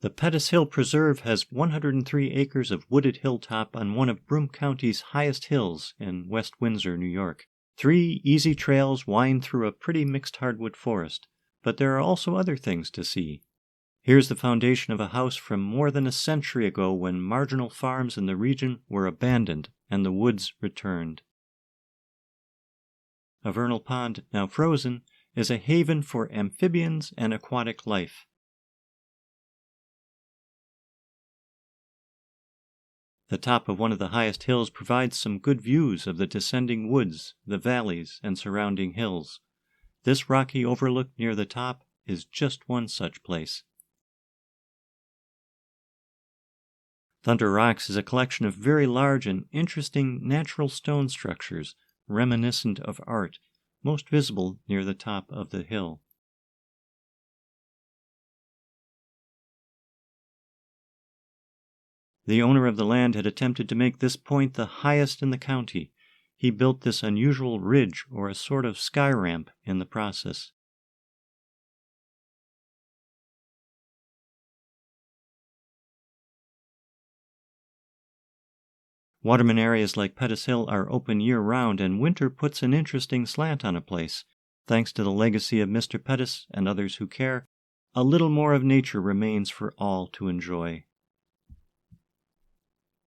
The Pettus Hill Preserve has 103 acres of wooded hilltop on one of Broome County's highest hills in West Windsor, New York. 3 easy trails wind through a pretty mixed hardwood forest, but there are also other things to see. Here's the foundation of a house from more than a century ago when marginal farms in the region were abandoned and the woods returned. A vernal pond, now frozen, is a haven for amphibians and aquatic life. The top of one of the highest hills provides some good views of the descending woods, the valleys, and surrounding hills. This rocky overlook near the top is just one such place. Thunder Rocks is a collection of very large and interesting natural stone structures, reminiscent of art, most visible near the top of the hill. The owner of the land had attempted to make this point the highest in the county. He built this unusual ridge or a sort of sky ramp in the process. Waterman areas like Pettus Hill are open year-round, and winter puts an interesting slant on a place. Thanks to the legacy of Mr. Pettus and others who care, a little more of nature remains for all to enjoy.